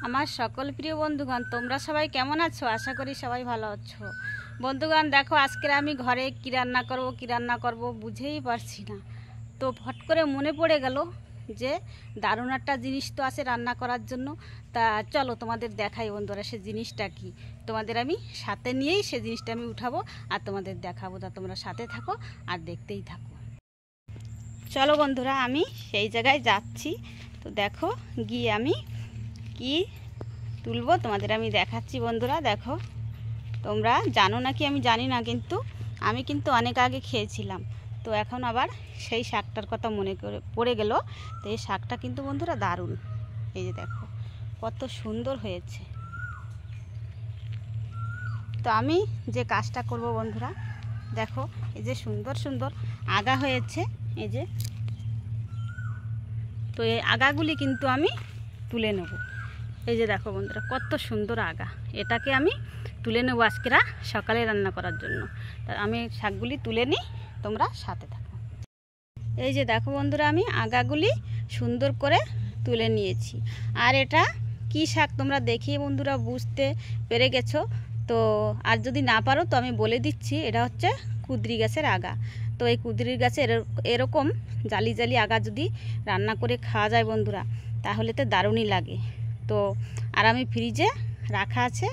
আমার সকল প্রিয় বন্ধুগণ, তোমরা সবাই কেমন আছো? আশা করি সবাই ভালো আছো। বন্ধুগণ দেখো, আজকে আমি ঘরে কী রান্না করব বুঝেই পারছি না। তো ফট করে মনে পড়ে গেল যে দারুণ একটা জিনিস তো আছে রান্না করার জন্য। তা চলো তোমাদের দেখাই বন্ধুরা সে জিনিসটা কি। তোমাদের আমি সাথে নিয়েই সে জিনিসটা আমি উঠাবো আর তোমাদের দেখাবো। তা তোমরা সাথে থাকো আর দেখতেই থাকো। চলো বন্ধুরা, আমি সেই জায়গায় যাচ্ছি। তো দেখো গিয়ে আমি কি তুলবো তোমাদের আমি দেখাচ্ছি। বন্ধুরা দেখো, তোমরা জানো নাকি আমি জানি না, কিন্তু আমি কিন্তু অনেক আগে খেয়েছিলাম। তো এখন আবার সেই শাকটার কথা মনে করে পড়ে গেল। তো এই শাকটা কিন্তু বন্ধুরা দারুণ। এই যে দেখো কত সুন্দর হয়েছে। তো আমি যে কাজটা করব বন্ধুরা, দেখো এই যে সুন্দর সুন্দর আগা হয়েছে, এই যে। তো এই আগাগুলি কিন্তু আমি তুলে নেব। এই যে দেখো বন্ধুরা কত সুন্দর আগা, এটাকে আমি তুলে নেবো আজকেরা সকালে রান্না করার জন্য। তা আমি শাকগুলি তুলে নিই, তোমরা সাথে থাকো। এই যে দেখো বন্ধুরা, আমি আগাগুলি সুন্দর করে তুলে নিয়েছি। আর এটা কি শাক তোমরা দেখিয়ে বন্ধুরা বুঝতে পেরে গেছো। তো আর যদি না পারো তো আমি বলে দিচ্ছি, এটা হচ্ছে কুঁদরি গাছের আগা। তো এই কুঁদরি গাছের এরকম জালি জালি আগা যদি রান্না করে খাওয়া যায় বন্ধুরা, তাহলে তো দারুণই লাগে। তো আর আমি ফ্রিজে রাখা আছে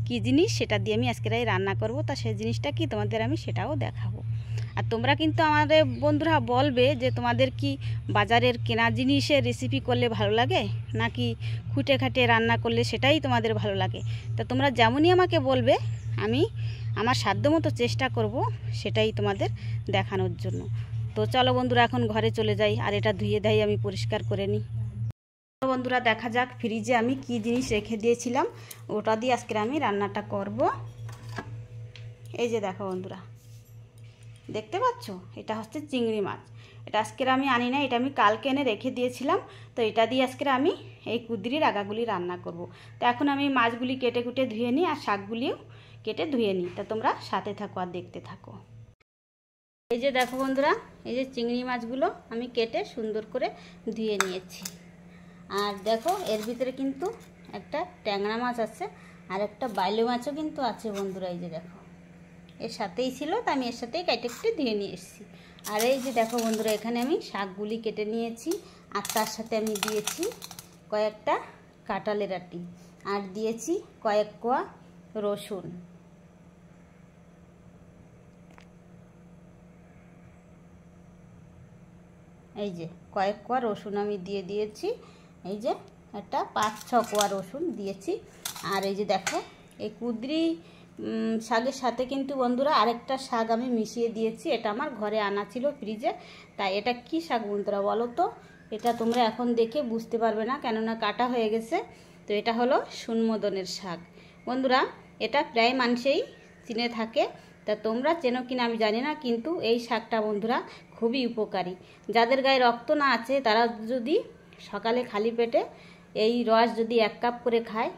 কি জিনিস, সেটা দিয়ে আমি আজকে রান্না করব। তা সেই জিনিসটা কি তোমাদের আমি সেটাও দেখাবো। আর তোমরা কিন্তু আমাদের বন্ধুরা বলবে যে তোমাদের কি বাজারের কেনা জিনিসের রেসিপি করলে ভালো লাগে, নাকি খুঁটে খাটে রান্না করলে সেটাই তোমাদের ভালো লাগে। তা তোমরা যেমনই আমাকে বলবে, আমি আমার সাধ্যমতো চেষ্টা করব সেটাই তোমাদের দেখানোর জন্য। তো চলো বন্ধুরা, এখন ঘরে চলে যাই আর এটা ধুয়ে দেয় আমি পরিষ্কার করে নিই। বন্ধুরা দেখা যাক ফ্রিজে আমি কি জিনিস রেখে দিয়েছিলাম, ওটা দিয়ে আজকে আমি রান্নাটা করব। এই যে দেখো বন্ধুরা, দেখতে পাচ্ছ, এটা হচ্ছে চিংড়ি মাছ। এটা আজকে আমি আনি না, এটা আমি কালকে এনে রেখে দিয়েছিলাম। তো এটা দিয়ে আজকে আমি এই কুঁদরির আগাগুলি রান্না করব। তো এখন আমি মাছগুলি কেটে কুটে ধুয়ে নিই আর শাকগুলিও কেটে ধুয়ে নিই। তা তোমরা সাথে থাকো আর দেখতে থাকো। এই যে দেখো বন্ধুরা, এই যে চিংড়ি মাছগুলো আমি কেটে সুন্দর করে ধুয়ে নিয়েছি। আর দেখো এর ভিতরে কিন্তু একটা ট্যাংরা মাছ আছে আর একটা বাইলে মাছও কিন্তু আছে বন্ধুরা। এই যে দেখো এর সাথেই ছিল, তো আমি এর সাথেই কেটে কেটে ধুয়ে নিয়ে এসেছি। আর এই যে দেখো বন্ধুরা, এখানে আমি শাকগুলি কেটে নিয়েছি আর তার সাথে আমি দিয়েছি কয়েকটা কাঁঠালের আটি আর দিয়েছি কয়েক কোয়া রসুন। এই যে কয়েক কোয়া রসুন আমি দিয়ে দিয়েছি। এই যে একটা 5-6 কোয়া রসুন দিয়েছি। আর এই যে দেখো এই কুঁদরি শাকের সাথে কিন্তু বন্ধুরা আরেকটা শাক আমি মিশিয়ে দিয়েছি। এটা আমার ঘরে আনা ছিল ফ্রিজে। তাই এটা কি শাক বন্ধুরা বলো তো? এটা তোমরা এখন দেখে বুঝতে পারবে না, কেননা কাটা হয়ে গেছে। তো এটা হলো সুনমদনের শাক বন্ধুরা। এটা প্রায় মানুষেই চিনে থাকে। তা তোমরা চেনো কিনা আমি জানি না, কিন্তু এই শাকটা বন্ধুরা খুবই উপকারী। যাদের গায়ে রক্ত না আছে তারা যদি সকালে খালি পেটে এই রস যদি 1 কাপ করে খায়,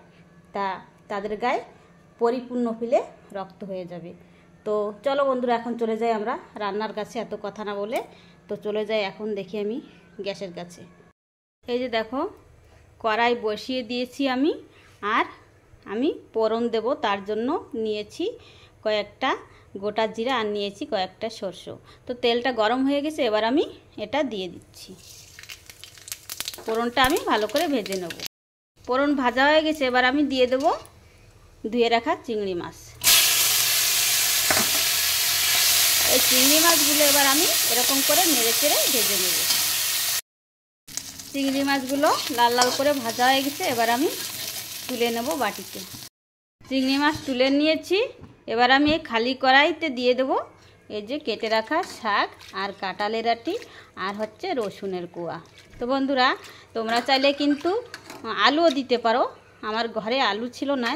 তা তাদের গায়ে পরিপূর্ণ ফিলে রক্ত হয়ে যাবে। তো চলো বন্ধুরা, এখন চলে যাই আমরা রান্নার কাছে, এত কথা না বলে। তো চলে যাই এখন, দেখি আমি গ্যাসের কাছে। এই যে দেখো কড়াই বসিয়ে দিয়েছি আমি। আর আমি ফোড়ন দেব, তার জন্য নিয়েছি কয়েকটা গোটা জিরা আর নিয়েছি কয়েকটা সরষে। তো তেলটা গরম হয়ে গেছে, এবার আমি এটা দিয়ে দিচ্ছি। ফোড়নটা আমি ভালো করে ভেজে নেব। ফোড়ন ভাজা হয়ে গেছে, এবার আমি দিয়ে দেব ধুয়ে রাখা চিংড়ি মাছ। এই চিংড়ি মাছগুলো এবার আমি এরকম করে নেড়ে চেড়ে ভেজে নেব। চিংড়ি মাছগুলো লাল লাল করে ভাজা হয়ে গেছে, এবার আমি তুলে নেব বাটিতে। চিংড়ি মাছ তুলে নিয়েছি, এবার আমি এই খালি কড়াইতে দিয়ে দেব এই যে কেটে রাখা শাক আর কাঁঠালের আটি আর হচ্ছে রসুনের কোয়া। তো বন্ধুরা তোমরা চাইলে কিন্তু আলুও দিতে পারো, আমার ঘরে আলু ছিল না,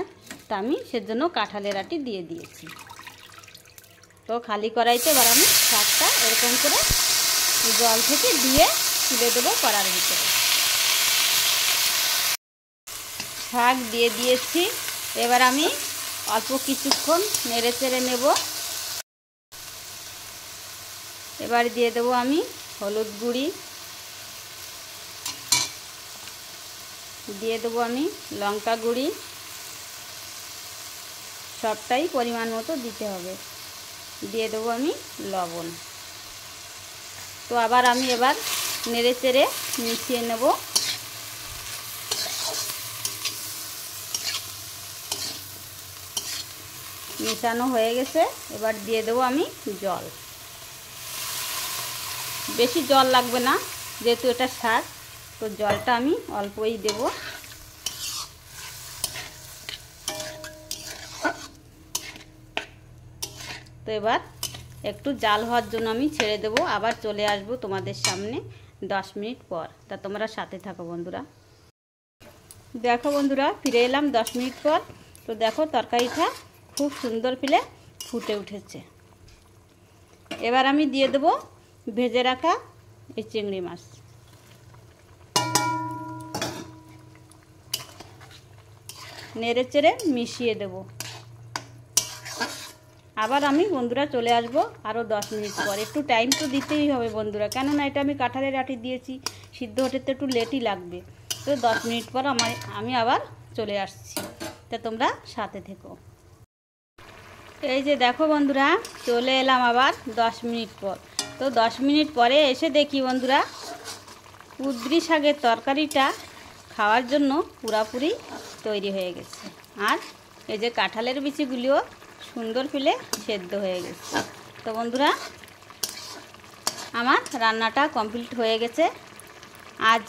তা আমি সেজন্য কাঁঠালের আটি দিয়ে দিয়েছি। তো খালি কড়াইতে এবার আমি শাকটা এরকম করে জল থেকে দিয়ে তুলে দেবো কড়ার ভিতরে। শাক দিয়ে দিয়েছি, এবার আমি অল্প কিছুক্ষণ নেড়ে চেড়ে নেব। এবার দিয়ে দেবো আমি হলুদ গুঁড়ি, দিয়ে দেবো আমি লঙ্কা গুঁড়ি, সবটাই পরিমাণ মতো দিতে হবে। দিয়ে দেবো আমি লবণ। তো আবার আমি এবার নেড়ে চেড়ে মিশিয়ে নেব। মেশানো হয়ে গেছে, এবার দিয়ে দেবো আমি জল। বেশি জল লাগবে না, যেহেতু এটা শাক, তো জলটা আমি অল্পই দেব। তো এবার একটু জাল হওয়ার জন্য আমি ছেড়ে দেব, আবার চলে আসব তোমাদের সামনে 10 মিনিট পর। তা তোমরা সাথে থাকো বন্ধুরা। দেখো বন্ধুরা, ফিরে এলাম 10 মিনিট পর। তো দেখো তরকারিটা খুব সুন্দর ফুটে উঠেছে। এবার আমি দিয়ে দেব ভেজে রাখা এই চিংড়ি মাছ। নেড়ে চেড়ে মিশিয়ে দেব। আবার আমি বন্ধুরা চলে আসব আরও 10 মিনিট পর। একটু টাইম তো দিতেই হবে বন্ধুরা, কেননা এটা আমি কাঁঠালের আঁটি দিয়েছি, সিদ্ধ হতে তো একটু লেটই লাগবে। তো 10 মিনিট পর আমি আবার চলে আসছি। তা তোমরা সাথে থেকো। এই যে দেখো বন্ধুরা, চলে এলাম আবার 10 মিনিট পর। তো 10 মিনিট পরে এসে দেখি বন্ধুরা, কুঁদরি শাকের তরকারিটা খাওয়ার জন্য পুরাপুরি তৈরি হয়ে গেছে। আর এই যে কাঁঠালের বিচিগুলিও সুন্দর সেদ্ধ হয়ে গেছে। তো বন্ধুরা, আমার রান্নাটা কমপ্লিট হয়ে গেছে। আজ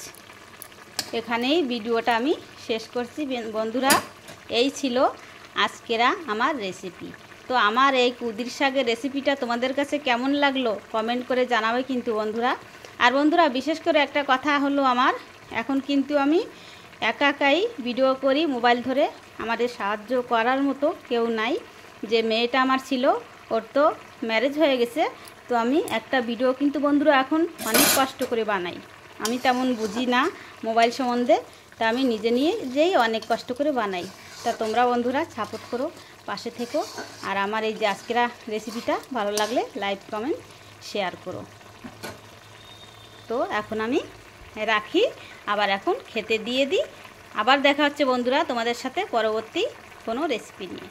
এখানেই ভিডিওটা আমি শেষ করছি বন্ধুরা। এই ছিল আজকের আমার রেসিপি। তো আমার এই কুঁদরি শাকের রেসিপিটা তোমাদের কাছে কেমন লাগলো কমেন্ট করে জানাবে কিন্তু বন্ধুরা। আর বন্ধুরা, বিশেষ করে একটা কথা হলো, আমার এখন কিন্তু আমি একাই ভিডিও করি মোবাইল ধরে, আমাদের সাহায্য করার মতো কেউ নাই। যে মেয়েটা আমার ছিল, ওর তো ম্যারেজ হয়ে গেছে। তো আমি একটা ভিডিও কিন্তু বন্ধুরা এখন অনেক কষ্ট করে বানাই। আমি তেমন বুঝি না মোবাইল সম্বন্ধে, তা আমি নিজেই অনেক কষ্ট করে বানাই। তা তোমরা বন্ধুরা সাপোর্ট করো, পাশে থেকো। আর আমার এই যে আজকের রেসিপিটা ভালো লাগলে লাইক কমেন্ট শেয়ার করো। তো এখন আমি রাখি, আবার এখন খেতে দিয়ে দিই। আবার দেখা হচ্ছে বন্ধুরা তোমাদের সাথে পরবর্তী কোনো রেসিপি নিয়ে।